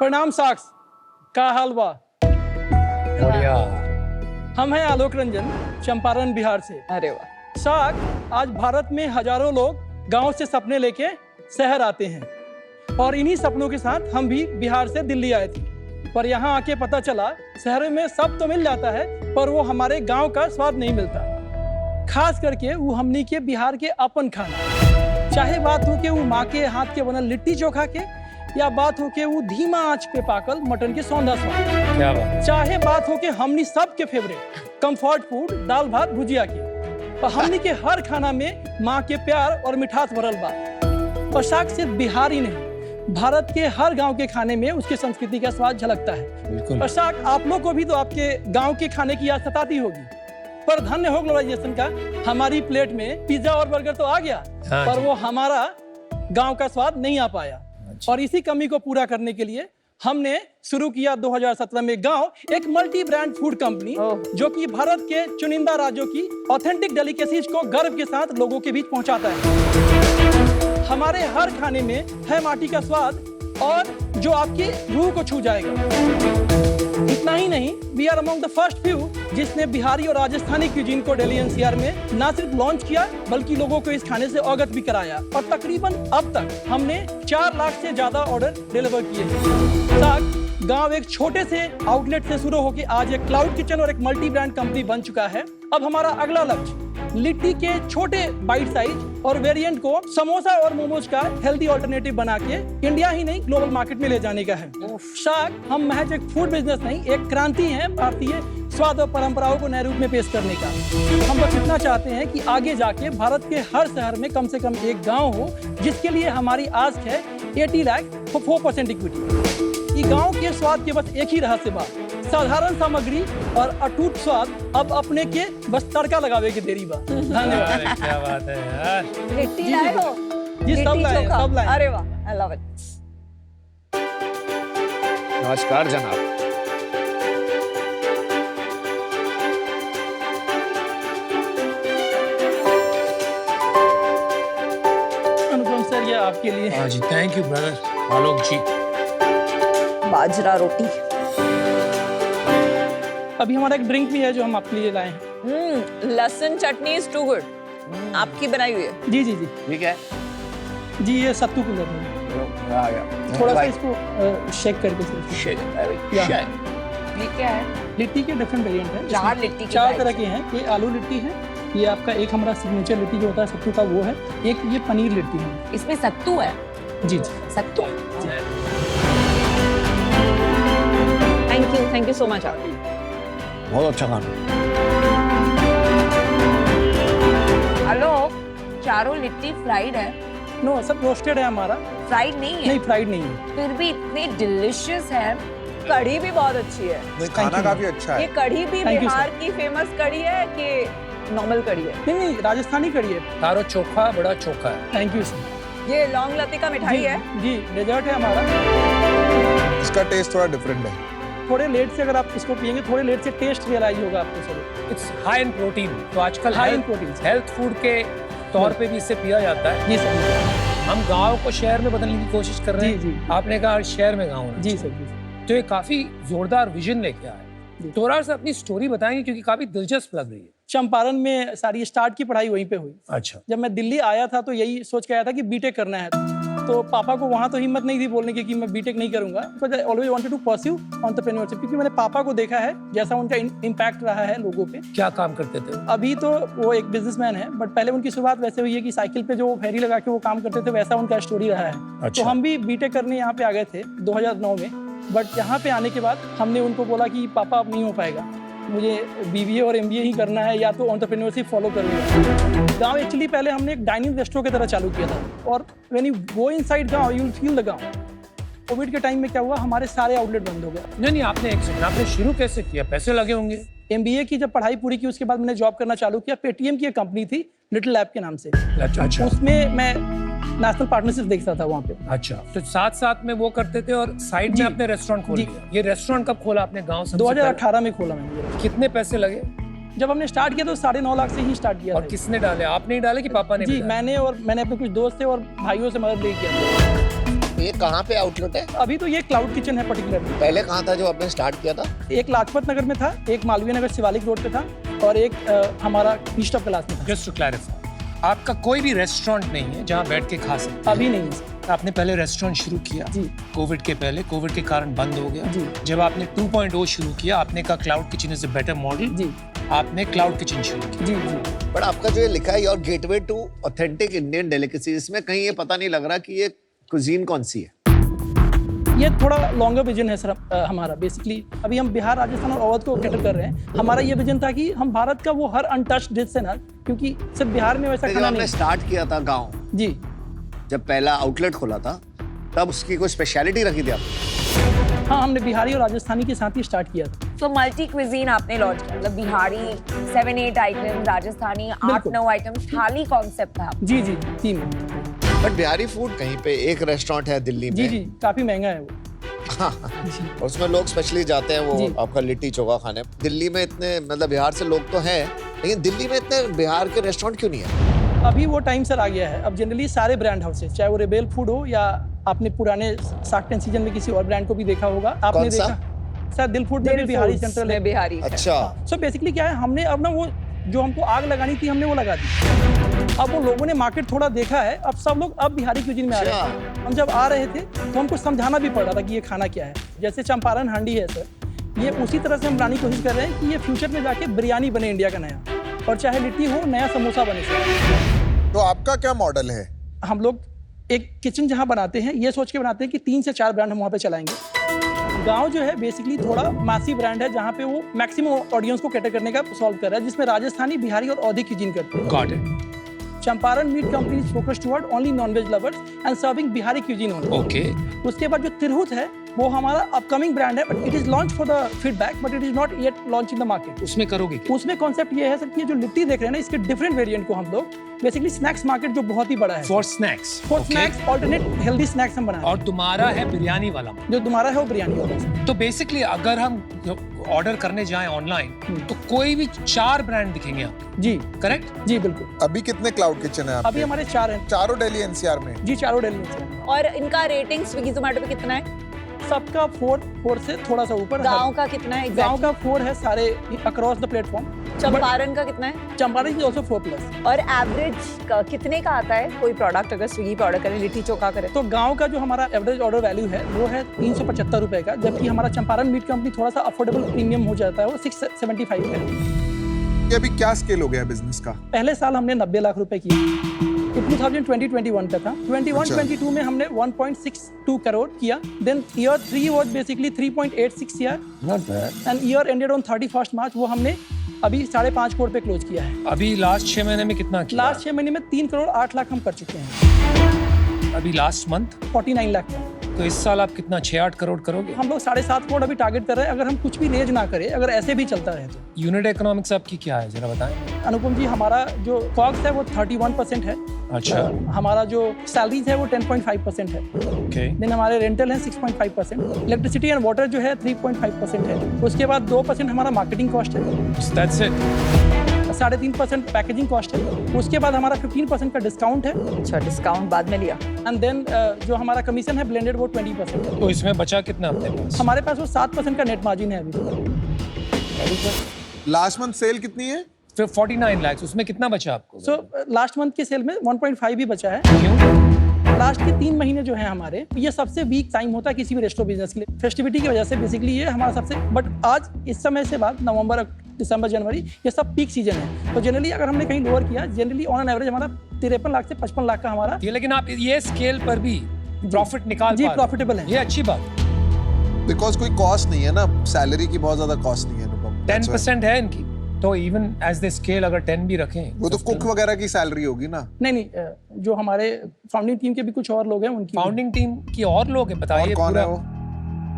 प्रणाम साक्ष, का हाल बा? बढ़िया। हम हैं आलोक रंजन, चंपारण बिहार से। अरे वाह। साक्ष, आज भारत में हजारों लोग गांव से सपने लेके शहर आते हैं और इन्हीं सपनों के साथ हम भी बिहार से दिल्ली आए थे। पर यहाँ आके पता चला शहर में सब तो मिल जाता है पर वो हमारे गांव का स्वाद नहीं मिलता, खास करके वो हमनी के बिहार के अपन खाना। चाहे बात हो के वो माँ के हाथ के बनल लिट्टी चोखा के या बात हो के वो धीमा आंच पे पाकल मटन के सौंधा स्वाद, क्या बात। चाहे बात हो के हमनी सब के फेवरेट कंफर्ट फूड दाल भात भुजिया के, पर हमनी के हर खाना में माँ के प्यार और मिठास भरल बा। और साक्ष सिर्फ बिहार ही नहीं, भारत के हर गांव के खाने में उसकी संस्कृति का स्वाद झलकता है। बिल्कुल। और साक्ष, आप लोग को भी तो आपके गांव के खाने की याद सताती होगी, पर धन्य हो ग्लोबलाइजेशन का, हमारी प्लेट में पिज्जा और बर्गर तो आ गया, हाँ पर जी। वो हमारा गांव का स्वाद नहीं आ पाया। और इसी कमी को पूरा करने के लिए हमने शुरू किया 2017 में गांव एक मल्टी ब्रांड फूड कंपनी, जो कि भारत के चुनिंदा राज्यों की ऑथेंटिक डेलिकेसीज को गर्व के साथ लोगों के बीच पहुंचाता है। हमारे हर खाने में है माटी का स्वाद और जो आपकी रूह को छू जाएगा। इतना ही नहीं, we are among the first few जिसने बिहारी और राजस्थानी क्यूजीन को दिल्ली एनसीआर में ना सिर्फ लॉन्च किया बल्कि लोगों को इस खाने से अवगत भी कराया। और तकरीबन अब तक हमने 4 लाख से ज्यादा ऑर्डर डिलीवर किए हैं। गांव एक छोटे से आउटलेट से शुरू होकर आज एक क्लाउड किचन और एक मल्टी ब्रांड कंपनी बन चुका है। अब हमारा अगला लक्ष्य लिट्टी के छोटे बाइट साइज और वेरिएंट को समोसा और मोमोज का हेल्दी ऑल्टरनेटिव बना के इंडिया ही नहीं ग्लोबल मार्केट में ले जाने का है। शायद हम महज एक फूड बिजनेस नहीं, एक क्रांति है भारतीय स्वाद और परंपराओं को नए रूप में पेश करने का। हम बस इतना चाहते हैं कि आगे जाके भारत के हर शहर में कम से कम एक गांव हो जिसके लिए हमारी आस्क है 80 लाख 4% इक्विटी। ये गांव के स्वाद के बस एक ही रहस्य बा, साधारण सामग्री और अटूट स्वाद। अब अपने के बस तड़का लगावे के देरी बा। धन्यवाद। क्या बात है यार। लिट्टी लाए हो? जी, सब लिट्टी लाए, चोखा? सब लाए। अरे वाह, आई लव इट। नमस्कार जनाब। अनुपम सर, ये आपके लिए। हाँ जी, थैंक यू ब्रदर आलोक जी। बाजरा रोटी। अभी हमारा एक ड्रिंक भी है जो हम आपके लिए लाए हैं। लहसुन चटनी इज टू गुड। आपकी बनाई हुई है? जी जी जी ठीक है। जी, ये सत्तू कूलर में आ गया। थोड़ा सा इसको शेक करके या। ये क्या है? लिट्टी के डिफरेंट वेरिएंट है। 4 लिट्टी की 4 types तरह के हैं। ये आलू लिट्टी है, ये आपका एक हमारा सिग्नेचर लिट्टी जो होता है सत्तू का वो है, एक ये पनीर लिट्टी है। इसमें सत्तू है? जी जी। सत्तू। Thank you so much. बहुत अच्छा खाना। हेलो, चारों लिट्टी फ्राइड है? नो, सब रोस्टेड है हमारा। फ्राइड नहीं है? नहीं, फ्राइड नहीं है। फिर भी इतनी डिलीशियस है। कढ़ी भी बहुत अच्छी है। खाना काफी अच्छा ये है। कढ़ी भी Thank you, बिहार की फेमस कढ़ी है कि नॉर्मल कढ़ी है? नहीं नहीं, राजस्थानी कढ़ी है। तारो चोखा बड़ा चोखा है। Thank you sir. ये लौंग लतिका मिठाई है? जी, डेजर्ट है हमारा। इसका टेस्ट थोड़ा डिफरेंट है। थोड़े लेट से अगर आप इसको पियेंगे, थोड़े लेट से टेस्ट रियलाइज होगा आपको sir. It's high in protein. तो आजकल High in protein। Health food के तौर पे भी इससे पिया जाता है। जी सर। हम गांव को शहर में बदलने की कोशिश कर रहे हैं। जी, जी। आपने कहा शहर में गाँव होना जी चाहिए। सर। जी तो ये काफी जोरदार विजन लेके आए। जी। थोड़ा सा अपनी स्टोरी बताएंगे क्योंकि काफी दिलचस्प लग रही है। चंपारण में सारी स्टार्ट की पढ़ाई वहीं पे हुई। अच्छा। जब मैं दिल्ली आया था तो यही सोच के आया था कि बीटेक करना है, तो पापा को वहाँ तो हिम्मत नहीं थी बोलने की कि मैं बीटेक नहीं करूंगा, but I always wanted to pursue entrepreneurship, क्योंकि मैंने पापा को देखा है जैसा उनका इम्पैक्ट रहा है लोगों पे। क्या काम करते थे? अभी तो वो एक बिजनेसमैन है, बट पहले उनकी शुरुआत वैसे हुई है कि साइकिल पे जो फेरी लगा के वो काम करते थे, वैसा उनका स्टोरी रहा है। अच्छा। तो हम भी बीटेक करने यहाँ पे आ गए थे 2009 में, बट यहाँ पे आने के बाद हमने उनको बोला कि पापा अब नहीं हो पाएगा, मुझे बीबीए और एमबीए ही करना है या तो एंटरप्रेन्योरशिप फॉलो कर लूँगा। गांव एक्चुअली पहले हमने एक डाइनिंग रेस्टोरेंट की तरह चालू किया था, और व्हेन यू गो इनसाइड गांव यू विल फील द गांव। कोविड के टाइम में क्या हुआ, हमारे सारे आउटलेट बंद हो गए। नहीं, आपने एक सेकंड, आपने शुरू कैसे किया? पैसे लगे होंगे। एमबीए की जब पढ़ाई पूरी की उसके बाद मैंने जॉब करना चालू किया। पेटीएम की एक कंपनी थी लिटिल लैब के नाम से। अच्छा। उसमें मैं नेशनल पार्टनरशिप देखता था वहाँ पे। अच्छा, तो साथ साथ में वो करते थे और साइड जी। में अपने रेस्टोरेंट खोल जी। लिया। ये रेस्टोरेंट कब खोला आपने गांव से? 2018 में खोला मैंने। कितने पैसे लगे? जब हमने स्टार्ट किया तो 9.5 लाख से ही स्टार्ट किया और था। किसने डाले? आपने ही डाले कि पापा ने? जी, भी डाले? मैंने अपने कुछ दोस्त थे और भाइयों से मदद ले किया था। ये कहाँ पे आउटलेट है? अभी तो ये क्लाउड किचन है पर्टिकुलरली। पहले कहाँ था जो आपने स्टार्ट किया था? एक लाजपत नगर में था, एक मालवीय नगर शिवालिक रोड पे था और एक हमारा ईस्ट ऑफ क्लास में था। जस्ट टू क्लैरिफाई, आपका कोई भी रेस्टोरेंट नहीं है जहाँ बैठ के खा सकते हैं? अभी नहीं है। आपने पहले रेस्टोरेंट शुरू किया जी। कोविड के पहले, कोविड के कारण बंद हो गया। जी। जब आपने 2.0 शुरू किया, आपने कहा cloud kitchen is a better model, जी आपने क्लाउड किचन शुरू किया। जी जी। बट आपका जो ये लिखा है your gateway to authentic Indian delicacy, इसमें कहीं ये पता नहीं लग रहा कि ये कुजीन कौन सी है। ये थोड़ा लॉन्गर विजन है सर हमारा। बेसिकली अभी हम बिहार, राजस्थान और अवध को कैटर कर रहे हैं। हमारा ये विजन था कि हम भारत का वो हर अनटच्ड डिश है ना, क्योंकि सिर्फ बिहार में वैसा जब खाना आपने नहीं। स्टार्ट किया था गाँव, जी। जब पहला आउटलेट खोला था, तब उसकी कोई स्पेशलिटी रखी थी आपने? हाँ, हमने बिहारी और राजस्थानी के साथ ही स्टार्ट किया था। तो मल्टी क्विजीन आपने लॉन्च किया, मतलब बिहारी 7-8 आइटम, राजस्थानी 8-9 आइटम, थाली कॉन्सेप्ट था। जी जी, तीन। बट बिहारी फूड कहीं पे एक रेस्टोरेंट है दिल्ली में। जी जी, काफी महंगा है वो। और उसमें लोग स्पेशली जाते हैं जी। वो आपका लिट्टी चोखा खाने। दिल्ली में इतने, मतलब बिहार से लोग तो हैं, लेकिन दिल्ली में इतने बिहार के रेस्टोरेंट क्यों नहीं है? अभी वो टाइम सर आ गया है। अब जनरली सारे ब्रांड हाउसेस, चाहे वो रेबेल फूड हो या आपने पुराने शार्क टैंक सीजन में किसी और ब्रांड को भी देखा होगा। आपने कौन सा? देखा सर, दिल फूड में भी बिहारी सेंट्रल है। बिहारी। अच्छा। सो बेसिकली क्या है, हमने अब ना वो जो हमको आग लगानी थी, हमने वो लगा दी। अब वो लोगों ने मार्केट थोड़ा देखा है, अब सब लोग अब बिहारी क्यूजिन में आ रहे हैं। हम जब आ रहे थे तो हमको समझाना भी पड़ रहा था कि ये खाना क्या है। जैसे चंपारण हांडी है सर, ये उसी तरह से हम लाने की कोशिश कर रहे हैं कि ये फ्यूचर में जाके बिरयानी बने इंडिया का नया, और चाहे लिट्टी हो, नया समोसा बने सर। तो आपका क्या मॉडल है? हम लोग एक किचन जहाँ बनाते हैं, ये सोच के बनाते हैं कि 3 से 4 ब्रांड हम वहाँ पे चलाएंगे। गांव जो है बेसिकली थोड़ा मासी ब्रांड है, जहाँ पे वो मैक्सिमम ऑडियंस को कैटर करने का सॉल्व कर रहा है, जिसमें राजस्थानी, बिहारी और औधी क्यूजिन करते हैं। Got it. Champaran meat company is focused toward only non-veg lovers and serving Bihari cuisine only. Okay. उसके बाद जो तिरहुत है, वो हमारा अपकमिंग ब्रांड है, but it is launch for the feedback, but it is not yet launch in the market. उसमें करोगे क्या? उसमें कॉन्सेप्ट ये है सर कि ये जो लिट्टी देख रहे हैं ना, इसके डिफरेंट वेरिएंट को हम लोग बेसिकली स्नैक्स मार्केट जो बहुत ही बड़ा है, for snacks. For snacks alternate healthy snacks हम बना रहे और तुम्हारा है बिरयानी वाला। हैं। जो तुम्हारा है वो बिरयानी वाला है। तो बेसिकली अगर हम ऑर्डर करने जाएं ऑनलाइन, तो कोई भी 4 ब्रांड दिखेंगे आपको, जी करेक्ट? जी बिल्कुल। अभी कितने क्लाउड किचन है आपके? अभी हमारे 4 हैं चारों दिल्ली एनसीआर में। जी, चारों दिल्ली में से। और इनका रेटिंग स्विगी जोमेटो पे कितना है? सबका 4 से थोड़ा सा ऊपर। गांव का कितना है? गांव का 4 है सारे अक्रॉस द प्लेटफॉर्म। चंपारण का कितना है? Champaran is also 4+। और एवरेज कितने का आता है कोई प्रोडक्ट अगर स्विगी पे ऑर्डर करें, लिट्टी चोखा करें? तो गांव का जो हमारा एवरेज ऑर्डर वैल्यू है वो है 375 रुपए का, जबकि हमारा चंपारण मीट कंपनी थोड़ा सा अफोर्डेबल प्रीमियम हो जाता है, वो 675 का है। ये अभी क्या स्केल हो गया बिजनेस का? पहले साल हमने 90 लाख रुपए किए, 2020-21 का था। 21-22 में हमने 1.62 करोड़ किया। Then year 3 was basically 3.86 year, not bad. And year ended on 31 March, वो हमने अभी 5.5 करोड़ पे क्लोज किया है। अभी लास्ट 6 महीने में कितना किया? लास्ट 6 महीने में 3 करोड़ 8 लाख हम कर चुके हैं। अभी लास्ट मंथ 49 लाख का। तो इस साल आप कितना 6-8 करोड़ करोगे? हम लोग 7.5 करोड़ अभी टारगेट कर रहे हैं, अगर हम कुछ भी रेज ना करें, अगर ऐसे भी चलता रहे तो। यूनिट इकोनॉमिक्स आपकी क्या है, जरा बताएं। अनुपम जी, हमारा जो कॉस्ट है वो 31% है। अच्छा। हमारा जो सैलरीज है वो 10.5% है। ओके। देन हमारे रेंटल है 6.5%, इलेक्ट्रिसिटी एंड वाटर जो है 3.5% है। उसके बाद 2% हमारा मार्केटिंग कॉस्ट है, दैट्स इट। 3.5% पैकेजिंग कॉस्ट है। उसके बाद हमारा 15% का डिस्काउंट है, अच्छा, डिस्काउंट बाद में लिया। एंड देन जो हमारा कमीशन है ब्लेंडेड वो 20% है। तो इसमें बचा कितना अपने पास? हमारे पास वो 7% का नेट मार्जिन है अभी। लास्ट मंथ सेल कितनी है? फिर 49 लाख, उसमें कितना बचा आपको? सो लास्ट मंथ के सेल में 1.5 भी बचा है। क्यों? लास्ट के 3 महीने जो है हमारे, ये सबसे वीक टाइम होता है किसी भी रेस्टोरेंट बिजनेस के लिए, फेस्टिविटी की वजह से बेसिकली ये हमारा सबसे। बट आज इस समय से बाद नवंबर, दिसंबर, जनवरी, ये सब पीक सीजन है। तो जनरली अगर हमने कहीं लोअर किया, जनरली ऑन एन एवरेज हमारा 53 लाख से 55 लाख का हमारा। ये लेकिन आप ये स्केल पर भी प्रॉफिट निकाल जी, पा रहे हो। प्रॉफिटेबल है। ये अच्छी बात। बिकॉज कोई कॉस्ट नहीं है ना, सैलरी की बहुत ज्यादा कॉस्ट नहीं है। 10% है इनकी, तो इवन एज द स्केल अगर 10 भी रखें, वो तो कुक वगैरह की सैलरी होगी ना। नहीं, जो हमारे फाउंडिंग टीम के भी कुछ और लोग हैं उनकी। फाउंडिंग टीम की और लोग हैं, बताइए। और कौन पूरा है वो?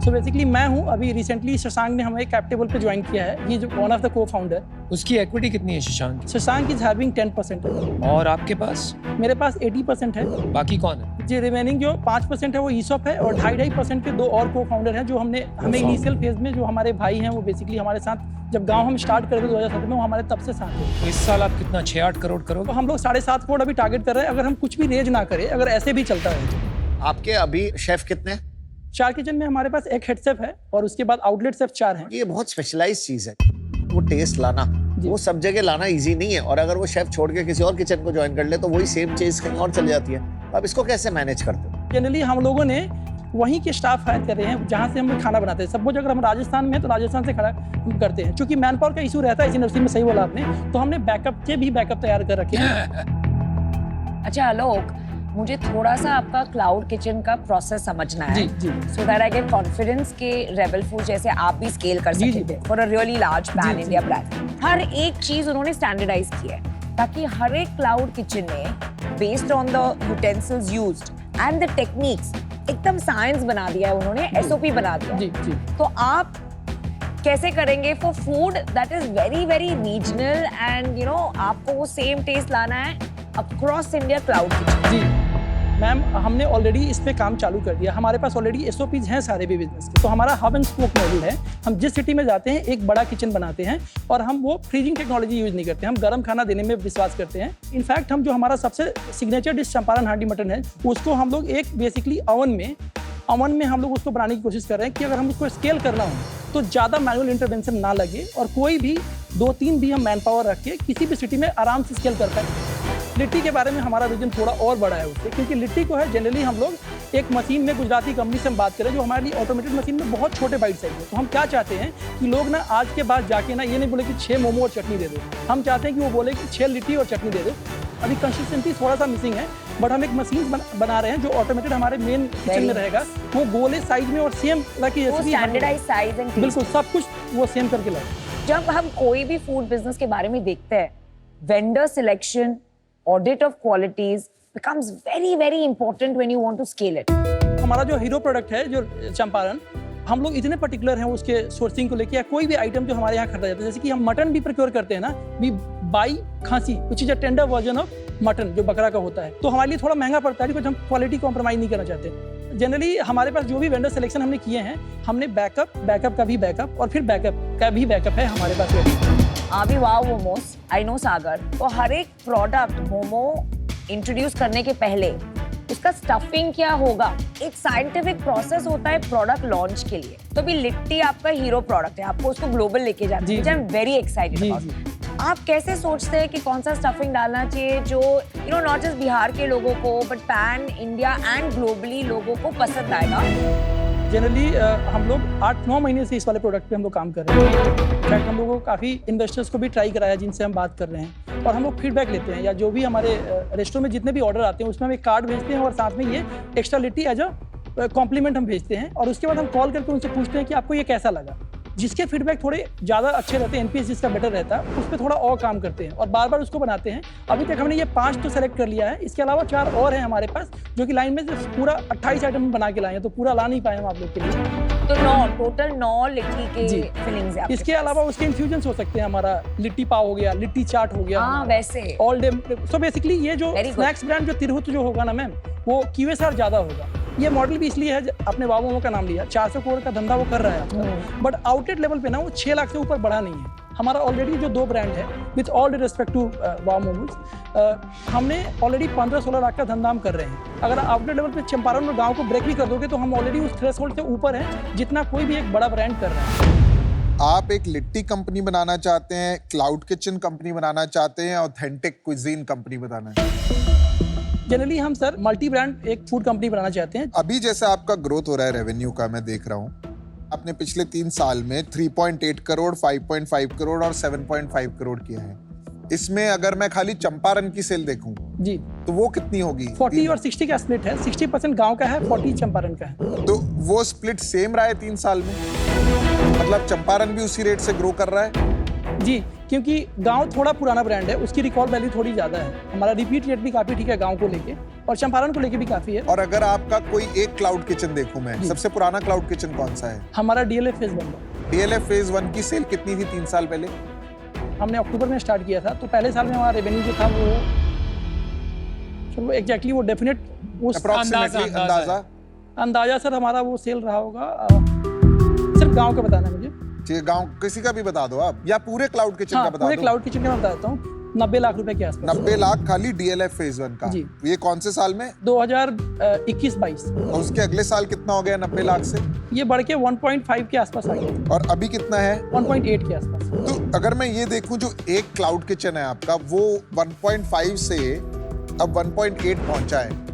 सो बेसिकली मैं हूँ। अभी रिसेंटली शशांक ने हमें कैप टेबल पे ज्वाइन किया है, ये जो वन ऑफ द को फाउंडर। उसकी इक्विटी कितनी है शशांक की? शशांक इज हैविंग 10% है। और आपके पास? मेरे पास 80% है। बाकी कौन है? जो रिमेनिंग जो 5% है वो ईसॉप है, और 2.5% के 2 और को फाउंडर हैं जो हमें इनिशियल फेज में, जो हमारे भाई हैं वो बेसिकली हमारे साथ जब गांव हम स्टार्ट कर रहे थे 2007 में, वो हमारे तब से साथ है। तो इस साल आप कितना 6-8 करोड़ तो करोगे? हम लोग 7.5 करोड़ अभी टारगेट कर रहे हैं, अगर हम कुछ भी रेज ना करें, अगर ऐसे भी चलता रहे तो। आपके अभी शेफ कितने हैं? 4 किचन में हमारे पास एक हेड शेफ है और उसके बाद आउटलेट शेफ 4 हैं। ये बहुत स्पेशलाइज्ड चीज है, वो टेस्ट लाना वो सब जगह लाना इजी नहीं है, और अगर वो शेफ छोड़ के किसी और किचन को ज्वाइन कर ले तो वही सेम चीज कहीं और चली जाती है। अब इसको कैसे मैनेज करते हो? जनरली हम लोगों ने वहीं के स्टाफ हायर कर रहे हैं जहाँ से हम लोग खाना बनाते हैं। सपोज अगर हम राजस्थान में हैं तो राजस्थान से खड़ा हम करते हैं, क्योंकि मैन पावर का इशू रहता है इस इंडस्ट्री में, सही बोला आपने, तो हमने बैकअप के भी बैकअप तैयार कर रखे हैं। अच्छा आलोक, मुझे थोड़ा सा आपका क्लाउड किचन का प्रोसेस समझना है, जी so that I get confidence के रेबल फूड जैसे आप भी स्केल कर सकेंगे for a really large pan India brand. हर एक चीज उन्होंने स्टैंडर्डाइज की है ताकि हर एक क्लाउड किचन में based on the utensils used and the techniques एकदम साइंस बना दिया है उन्होंने, एसओपी बना दिया है। जी। तो आप कैसे करेंगे for food that is very very regional and you know आपको वो सेम टेस्ट लाना है अक्रॉस इंडिया क्लाउड किचन? जी मैम, हमने ऑलरेडी इस पे काम चालू कर दिया। हमारे पास ऑलरेडी एसओपीज हैं सारे भी बिजनेस के। तो हमारा हब एंड स्पोक मॉडल है। हम जिस सिटी में जाते हैं एक बड़ा किचन बनाते हैं और हम वो फ्रीजिंग टेक्नोलॉजी यूज नहीं करते, हम गर्म खाना देने में विश्वास करते हैं। इनफैक्ट हम जो हमारा सबसे सिग्नेचर डिश चंपारण हांडी मटन है उसको हम लोग एक बेसिकली ओवन में हम लोग उसको बनाने की कोशिश कर रहे हैं कि अगर हम उसको स्केल करना हो तो ज़्यादा मैनुअल इंटरवेंशन ना लगे और कोई भी 2-3 भी हम मैन पावर रख के किसी भी सिटी में आराम से स्केल कर पाए। लिट्टी के बारे में हमारा विजन थोड़ा और बड़ा है उससे, क्योंकि लिट्टी को है जनरली हम लोग एक मशीन में, गुजराती कंपनी से हम बात करें जो हमारे लिए ऑटोमेटेड मशीन में बहुत छोटे बाइट साइज है। तो हम क्या चाहते हैं कि लोग ना आज के बाद जाके ना ये नहीं बोले कि 6 मोमो और चटनी दे दो, हम चाहते हैं कि वो बोले कि 6 लिट्टी और चटनी दे दो। अभी कंसिस्टेंसी थोड़ा सा मिसिंग है, बट हम एक मशीन बना रहे हैं जो ऑटोमेटेड हमारे मेन किचन में रहेगा। वो गोले साइज में और सेम स्टैंडर्डाइज्ड साइज एंड बिल्कुल सब कुछ वो सेम करके लाए। जब हम कोई भी फूड बिजनेस के बारे में देखते हैं, vendor selection, audit of qualities becomes very very important when you want to scale it. हमारा जो हीरो प्रोडक्ट है जो चंपारण, हम लोग इतने पर्टिकुलर हैं उसके सोर्सिंग को लेके, या कोई भी आइटम जो हमारे यहाँ खरीदा जाता है, जैसे कि हम मटन भी प्रोक्योर करते हैं ना, वी बाई खांसी which is a tender version of mutton जो बकरा का होता है। तो हमारे लिए थोड़ा महंगा पड़ता है, बिकॉज हम क्वालिटी कॉम्प्रोमाइज नहीं करना चाहते। जनरली हमारे पास जो भी वेंडर सिलेक्शन हमने किए हैं, हमने बैकअप का भी बैकअप और फिर बैकअप का भी बैकअप है हमारे पास। अभी वाव मोमोस, आई नो सागर, तो हर एक प्रोडक्ट मोमो इंट्रोड्यूस करने के पहले उसका स्टफिंग क्या होगा, एक साइंटिफिक प्रोसेस होता है प्रोडक्ट लॉन्च के लिए। तो भी लिट्टी आपका हीरो प्रोडक्ट है, आपको उसको ग्लोबल लेके जाना है, I am very excited about. आप कैसे सोचते हैं कि कौन सा स्टफिंग डालना चाहिए जो you know not just Bihar के लोगों को but pan India and globally लोगों को पसंद आएगा? जनरली हम लोग 8-9 महीने से इस वाले प्रोडक्ट पे हम लोग काम कर रहे हैं। इनफैक्ट हम लोगों को काफ़ी इन्वेस्टर्स को भी ट्राई कराया जिनसे हम बात कर रहे हैं, और हम लोग फीडबैक लेते हैं, या जो भी हमारे रेस्टोरेंट में जितने भी ऑर्डर आते हैं उसमें हम एक कार्ड भेजते हैं और साथ में ये extra litti as a compliment हम भेजते हैं। और उसके बाद हम कॉल करके उनसे पूछते हैं कि आपको ये कैसा लगा। जिसके फीडबैक थोड़े ज़्यादा अच्छे रहते हैं, एनपीएस जिसका बेटर रहता है, उस पर थोड़ा और काम करते हैं और बार बार उसको बनाते हैं। अभी तक हमने ये 5 तो सेलेक्ट कर लिया है, इसके अलावा 4 और हैं हमारे पास जो कि लाइन में पूरा 28 आइटम बना के लाए हैं, तो पूरा ला नहीं पाए हम आप लोग के लिए। तो टोटल 9 लिट्टी के फिलिंग्स हैं। इसके अलावा उसके इन्फ्यूजन्स हो सकते हैं, हमारा लिट्टी पाव हो गया, लिट्टी चाट हो गया। हाँ वैसे ऑल डे। सो बेसिकली ये जो स्नैक्स ब्रांड जो तिरहुत जो होगा ना मैम, वो QSR ज़्यादा होगा। ये मॉडल भी इसलिए है, आपने वाव मोमो का नाम लिया, 400 करोड़ का धंधा वो कर रहा है, बट आउटलेट लेवल पे ना वो 6 लाख से ऊपर बढ़ा नहीं है। हमारा ऑलरेडी जो 2 ब्रांड है, with all respect two wow momos, हमने ऑलरेडी 15-16 लाख का धंधा हम कर रहे हैं। अगर आउटलेट लेवल पे चंपारण और गाँव को ब्रेक भी कर दोगे तो हम ऑलरेडी उस थ्रेशोल्ड से ऊपर है जितना कोई भी एक बड़ा ब्रांड कर रहा है। आप एक लिट्टी कंपनी बनाना चाहते हैं, क्लाउड किचन कंपनी बनाना चाहते हैं, ऑथेंटिक क्विजीन कंपनी बनाना है? जनरली हम सर मल्टी ब्रांड एक फूड कंपनी बनाना चाहते हैं। अभी जैसे आपका ग्रोथ हो रहा है रेवेन्यू का, मैं देख रहा हूँ आपने पिछले 3 साल में 3.8 करोड़, 5.5 करोड़ और 7.5 करोड़ किया है। इसमें अगर मैं खाली चंपारण की सेल देखूं जी तो वो कितनी होगी? 40 और 60 का स्प्लिट है, 60% गांव का है, 40 चंपारण का है। तो वो स्प्लिट सेम रहा है 3 साल में, मतलब चंपारण भी उसी रेट से ग्रो कर रहा है? जी, क्योंकि गांव थोड़ा पुराना ब्रांड है, उसकी रिकॉल वैल्यू थोड़ी ज्यादा है। हमारा रिपीट रेट भी काफी ठीक है गांव को लेके, और चंपारण को लेके भी काफी है। और अगर आपका कोई एक क्लाउड किचन देखूं मैं, सबसे पुराना क्लाउड किचन कौन सा है? हमारा DLF फेज 1। DLF फेज 1 की सेल कितनी थी 3 साल पहले? हमने अक्टूबर में स्टार्ट किया था, तो पहले साल में हमारा रेवेन्यू जो था वो चलो एग्जैक्टली वो डेफिनेट उस अंदाजा सर हमारा वो सेल रहा होगा। सिर्फ गांव का बताना है मुझे। ठीक है, गांव किसी का भी बता दो आप, या पूरे क्लाउड किचन का बता दो। पूरे क्लाउड किचन का मैं बता देता हूँ। 90 लाख रुपए के आसपास। 90 लाख खाली DLF फेज 1 का। जी। ये कौन से साल में? 2021-22। और उसके अगले साल कितना हो गया 90 लाख से? ये बढ़ के 1.5 के आसपास आ गया। और अभी कितना है? 1.8 के आसपास। तो अगर मैं ये देखूं, जो एक क्लाउड किचन है आपका, वो 1.5 से अब 1.8 पहुंचा है।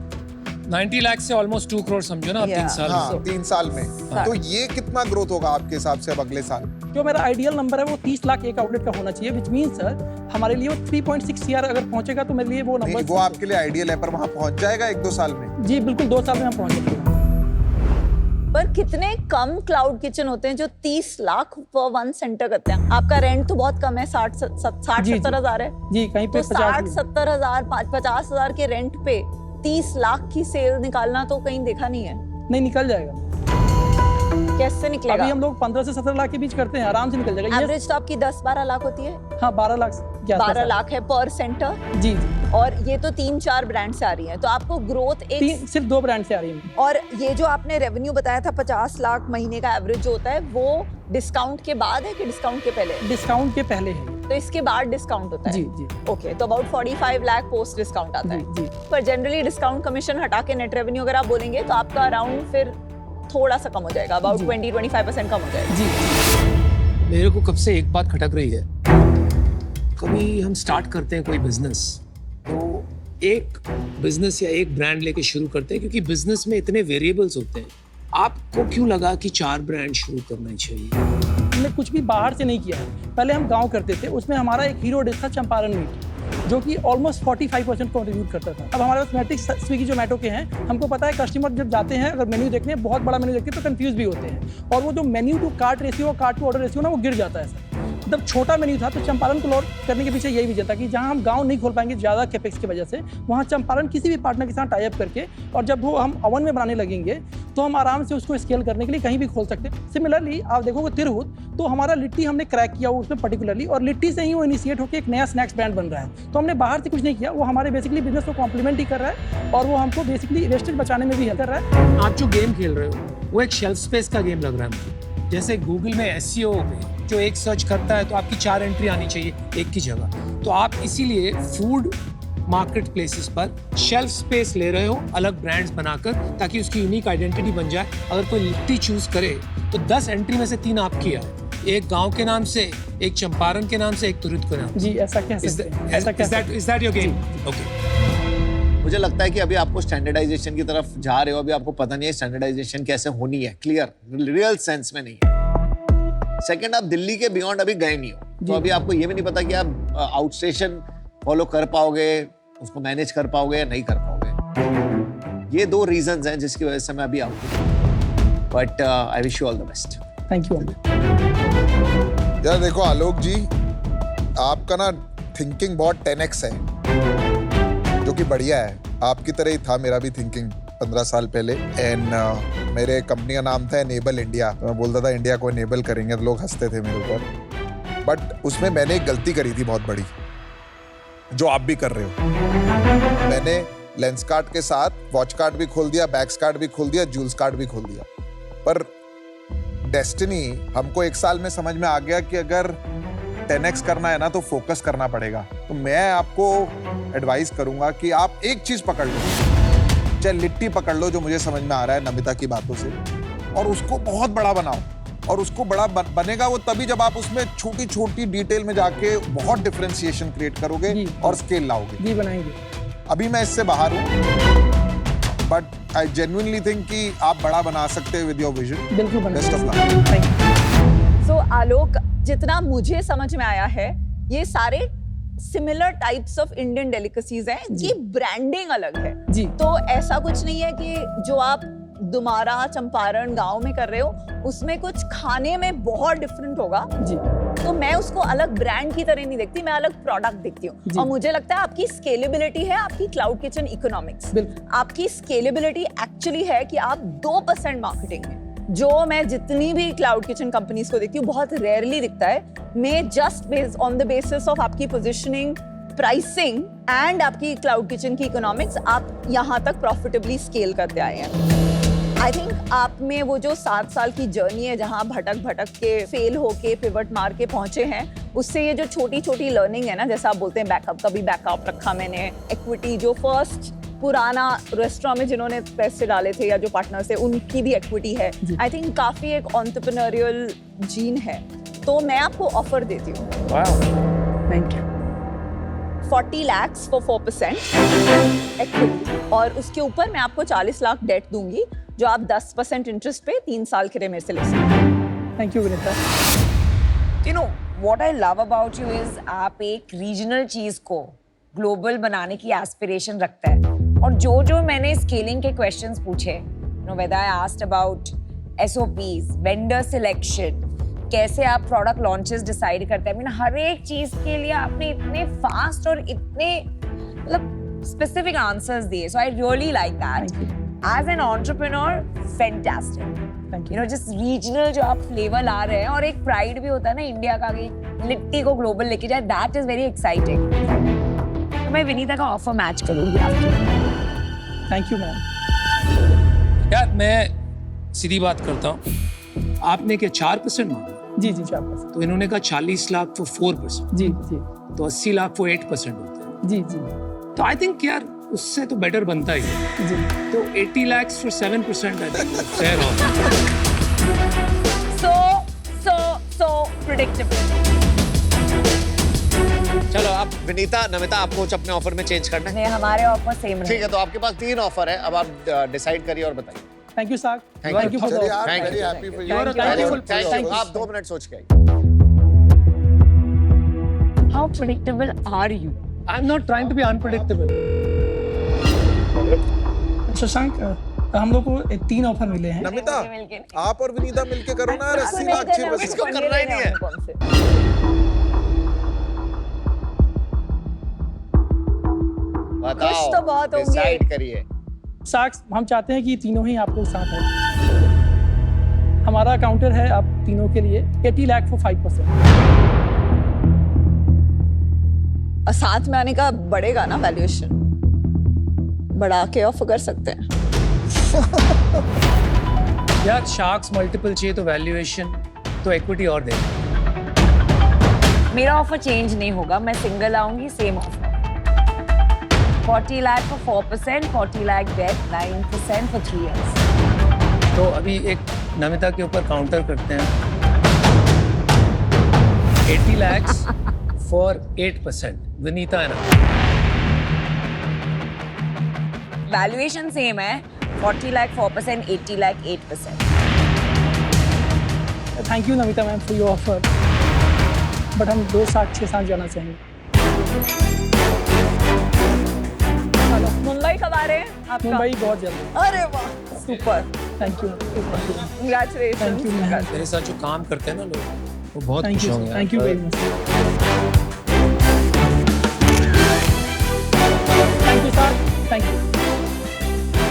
90 लाख से ऑलमोस्ट 2 करोड़ समझो ना, अब 3 साल में। हाँ, 3 साल में। तो ये कितना ग्रोथ होगा आपके हिसाब से अब अगले साल? जो मेरा आइडियल नंबर है वो 30 लाख एक आउटलेट का होना चाहिए, विच मीन सर हमारे लिए वो 3.6 CR अगर पहुंचेगा तो मेरे लिए वो नहीं, नंबर वो आपके लिए आइडियल है, पर वहां पहुंच जाएगा 1-2 साल में? जी बिल्कुल, 2 साल में हम पहुंच जाएंगे। पर कितने कम क्लाउड किचन होते हैं जो 30 लाख पर 1 सेंटर करते हैं। आपका रेंट तो बहुत कम है, 60-70 हजार है। जी कहीं पे तो 50 60-70 हजार 50 हजार के रेंट पे 30 लाख की सेल निकालना तो कहीं देखा नहीं है। नहीं निकल जाएगा। कैसे निकलेगा? अभी हम लोग 15 से 17 लाख के बीच करते हैं, आराम से निकल जाएगा। एवरेज तो आपकी 10-12 लाख होती है। हाँ 12 लाख के आसपास 12 है। लाख है पर सेंटर। जी जी, और ये तो 3-4 ब्रांड से आ रही है, तो आपको ग्रोथ एक सिर्फ 2 ब्रांड से आ रही है। और ये जो आपने रेवेन्यू बताया था 50 लाख महीने का एवरेज जो होता है, वो डिस्काउंट के बाद है कि डिस्काउंट के पहले? डिस्काउंट के पहले है। तो इसके बाद डिस्काउंट होता है? जी जी ओके, तो अबाउट 45 लाख पोस्ट डिस्काउंट आता जी है। जी। पर जनरली डिस्काउंट कमीशन हटा के नेट रेवेन्यू अगर आप बोलेंगे तो आपका अराउंड फिर थोड़ा सा कम हो जाएगा, अबाउट 20-25% कम हो जाएगा। जी मेरे को कब से एक बात खटक रही है, कभी हम स्टार्ट करते हैं कोई बिजनेस, तो एक बिजनेस या एक ब्रांड लेके शुरू करते हैं, क्योंकि बिजनेस में इतने वेरिएबल्स होते हैं। आपको क्यों लगा कि 4 ब्रांड शुरू करना चाहिए? हमने कुछ भी बाहर से नहीं किया है। पहले हम गांव करते थे, उसमें हमारा एक हीरो डिश था चंपारण मीट, जो कि ऑलमोस्ट 45% कंट्रीब्यूट करता था। अब हमारे पास मैट्रिक्स स्विगी जोमेटो के हैं, हमको पता है कस्टमर जब जाते हैं अगर मेन्यू देखने, बहुत बड़ा मेन्यू देखते हैं तो कंफ्यूज भी होते हैं, और वो जो मेन्यू टू कार्ट रेशियो और कार्ट टू ऑर्डर रेशियो ना वो गिर जाता है सर। मतलब छोटा मेन्यू था, तो चंपारण को लॉन्च करने के पीछे यही वजह था कि जहां हम गांव नहीं खोल पाएंगे ज़्यादा कैपेक्स की वजह से, वहां चंपारण किसी भी पार्टनर के साथ टाई अप करके, और जब वो हम ओवन में बनाने लगेंगे तो हम आराम से उसको स्केल करने के लिए कहीं भी खोल सकते हैं। सिमिलरली आप देखोगे तिरहुत, तो हमारा लिट्टी हमने क्रैक किया वो उसमें पर्टिकुलरली, और लिट्टी से ही वो इनिशिएट होकर एक नया स्नैक्स ब्रांड बन रहा है। तो हमने बाहर से कुछ नहीं किया, वो हमारे बेसिकली बिजनेस को कॉम्प्लीमेंट ही कर रहा है, और वो हमको बेसिकली वेस्टेज बचाने में भी हेल्प कर रहा है। आप जो गेम खेल रहे हो वो एक शेल्फ स्पेस का गेम लग रहा है मुझे। जैसे गूगल में SEO में जो एक सर्च करता है तो आपकी 4 एंट्री आनी चाहिए एक की जगह, तो आप इसीलिए फूड मार्केट प्लेसेस पर शेल्फ स्पेस ले रहे हो अलग ब्रांड्स बनाकर, ताकि उसकी यूनिक आइडेंटिटी बन जाए। अगर कोई लिट्टी चूज करे तो 10 एंट्री में से 3 आपकी है, एक गांव के नाम से, एक चंपारण के नाम से, एक तुरंत के नाम से। जी ऐसा कह सकते हैं, ऐसा कह सकते हैं। Is that your game? Okay. मुझे लगता है कि अभी आपको स्टैंडर्डाइजेशन की तरफ जा रहे हो, अभी आपको पता नहीं है स्टैंडर्डाइजेशन कैसे होनी है, क्लियर रियल सेंस में नहीं है। सेकंड, आप दिल्ली के बियॉन्ड अभी गए नहीं हो, तो अभी आपको ये भी नहीं पता कि आप आउटस्टेशन फॉलो कर पाओगे, उसको मैनेज कर पाओगे या नहीं कर पाओगे। ये 2 रीजंस हैं जिसकी वजह से मैं अभी आउट हूं, but I wish you all the best. Thank you. यार देखो आलोक जी, आपका ना थिंकिंग बहुत 10x है, जो कि बढ़िया है। आपकी तरह ही था मेरा भी थिंकिंग 15 साल पहले, एंड मेरे कंपनी का नाम था एनेबल इंडिया। तो मैं बोलता था इंडिया को एनेबल करेंगे, तो लोग हंसते थे मेरे ऊपर, बट उसमें मैंने एक गलती करी थी बहुत बड़ी, जो आप भी कर रहे हो। मैंने लेंस कार्ट के साथ वॉच कार्ट भी खोल दिया, बैग्स कार्ट भी खोल दिया, जूल्स कार्ट भी खोल दिया, पर डेस्टिनी हमको 1 साल में समझ में आ गया कि अगर 10x करना है ना तो फोकस करना पड़ेगा। तो मैं आपको एडवाइस करूंगा कि आप एक चीज पकड़ लो, चाहे लिट्टी पकड़ लो, जो मुझे समझ में आ रहा है नमिता की बातों से, और उसको बहुत बड़ा बनाओ। और उसको बड़ा बनेगा वो तभी जब आप उसमें छोटी छोटी डिटेल में जाके बहुत डिफरेंशिएशन क्रिएट करोगे और स्केल लाओगे। जी बनाएंगे। अभी मैं इससे बाहर हूँ, बट आई जेन्युइनली थिंक कि आप बड़ा बना सकते हैं विद योर विजन। बिल्कुल बेस्ट ऑफ बनाएंगे। Luck. Thank you. So Alok, जितना मुझे समझ में आया है, ये सारे similar types of Indian delicacies हैं, ये ब्रांडिंग अलग है जी। तो ऐसा कुछ नहीं है कि जो आप दुमारा चंपारण गांव में कर रहे हो उसमें कुछ खाने में बहुत डिफरेंट होगा। जी तो मैं उसको अलग ब्रांड की तरह नहीं देखती, मैं अलग प्रोडक्ट देखती हूँ। जी। और मुझे लगता है आपकी स्केलेबिलिटी है, आपकी क्लाउड किचन इकोनॉमिक्स, बिल्कुल। आपकी स्केलेबिलिटी एक्चुअली है कि आप 2% मार्केटिंग में, जो मैं जितनी भी क्लाउड किचन कंपनीज को देखती हूँ बहुत रेयरली दिखता है, मैं just based on the basis of आपकी पोजिशनिंग, प्राइसिंग एंड आपकी क्लाउड किचन की इकोनॉमिक्स, आप यहाँ तक प्रॉफिटेबली स्केल करते आए हैं। आई थिंक आप में वो जो 7 साल की जर्नी है, जहाँ भटक भटक के फेल होके पिवट मार के पहुंचे हैं, उससे ये जो छोटी छोटी लर्निंग है ना, जैसा आप बोलते हैं बैकअप, कभी बैकअप रखा मैंने, इक्विटी, जो फर्स्ट पुराना रेस्टोरेंट में जिन्होंने पैसे डाले थे या जो पार्टनर्स थे उनकी भी इक्विटी है। आई थिंक काफी एक एंटरप्रेन्योरियल जीन है, तो मैं आपको ऑफर देती हूँ। Thank you. 40 lakhs for 4% equity, और उसके ऊपर मैं आपको 40 लाख डेट दूंगी जो आप 10% इंटरेस्ट पे 3 साल के लिए मेरे से ले सकते हैं। Thank you Vinita. You know, what I love about you is आप एक रीजनल चीज को ग्लोबल बनाने की एस्पिरेशन रखता है। और जो मैंने स्केलिंग के क्वेश्चंस पूछे, you know, whether I asked about SOPs, vendor selection, कैसे आप प्रोडक्ट लॉन्चेस डिसाइड करते हैं, I mean, हर एक चीज के लिए आपने इतने फास्ट और इतने मतलब स्पेसिफिक आंसर्स दिए। So I really like that. As an entrepreneur, fantastic. Thank you no, just regional जो आप फ्लेवर ला रहे हैं, और एक प्राइड भी होता है ना इंडिया का कि लिट्टी को ग्लोबल लेके जाए, दैट इज वेरी एक्साइटिंग। तो मैं विनीता का ऑफर मैच करूंगी आपके। Thank you ma'am. यार मैं सीधी बात करता हूँ, आपने क्या 4% मांगा? जी जी 4%। तो इन्होंने कहा 40 लाख फॉर 4%, जी जी तो 80 लाख फॉर 8% होता है। जी जी तो आई थिंक यार उससे तो बेटर बनता ही है। जी। तो 80 lakh for 7% I think fair of. So predictable. चलो अब विनीता, नमिता, आपको कुछ अपने ऑफर में चेंज करना है? नहीं, हमारे ऑफर सेम ठीक है, तो आपके पास 3 ऑफर है, अब आप डिसाइड करिए और बताइए। थैंक यू साग। Thank थैंक यू फॉर चलिए द यार, Thank you. very happy for you. Thank you. Very Thank good, thank you. you। आप 2 मिनट सोच के आइए। How predictable are you? I am not trying to be unpredictable. Shashank, हम लोग को 3 offer मिले हैं। नमिता, मिलके। आप और विनीता मिलके करो ना यार, 80 नहीं लाख देना, 6%। इसको करना ही नहीं है। कौन से? बताओ, खुश तो बहुत होंगे। डिसाइड करिए। साक्स, हम चाहते हैं कि तीनों ही आप लोग साथ हैं। हमारा काउंटर है आप तीनों के लिए 80 लाख फॉर 5%। और साथ में आने का बढ़ेगा ना वैल्यूएशन, बढ़ा के ऑफर कर सकते हैं। यार शार्क्स मल्टीपल चाहिए तो वैल्यूएशन तो इक्विटी और दे। मेरा ऑफर चेंज नहीं होगा, मैं सिंगल आऊंगी, same offer. 40 lakh for 4%, 40 lakh debt, 9% for 3 years। तो अभी एक नमिता के ऊपर काउंटर करते हैं। 80 लाख फॉर 8%, विनीता है ना? वैल्यूएशन सेम है, 40 lakh 4%, 80 lakh 8%। Thank you Namita ma'am for your offer, but हम 2 साथ 6 साथ जाना चाहेंगे। मुंबई कब आ रहे हैं आपका? मुंबई बहुत जल्द। अरे वाह, super, thank you. Congratulation. Thank you ma'am. मेरे साथ जो काम करते हैं ना लोग, वो बहुत थैंक खुश यू, होंगे। Thank you very much. Thank you sir, thank you.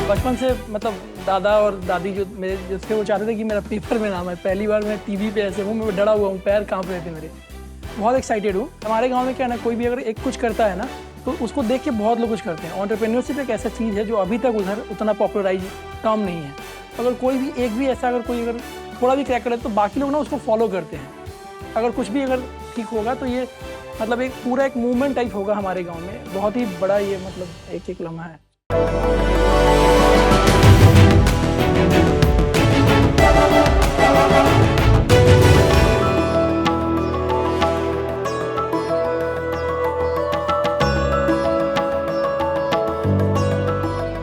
बचपन से मतलब दादा और दादी जो मेरे जिसके वो चाहते थे कि मेरा पेपर में नाम है। पहली बार मैं टीवी पे ऐसे हूँ, मैं डरा हुआ हूँ, पैर कांप रहे थे मेरे। बहुत एक्साइटेड हूँ। हमारे गांव में क्या है ना, कोई भी अगर एक कुछ करता है ना तो उसको देख के बहुत लोग कुछ करते हैं। एंटरप्रेन्योरशिप एक ऐसा चीज़ है जो अभी तक उधर उतना पॉपुलराइज काम नहीं है। अगर कोई भी एक भी ऐसा अगर कोई अगर थोड़ा भी क्रैक करे तो बाकी लोग ना उसको फॉलो करते हैं। अगर कुछ भी अगर ठीक होगा तो ये मतलब एक पूरा एक मूवमेंट टाइप होगा हमारे गाँव में। बहुत ही बड़ा ये मतलब एक लम्हा है।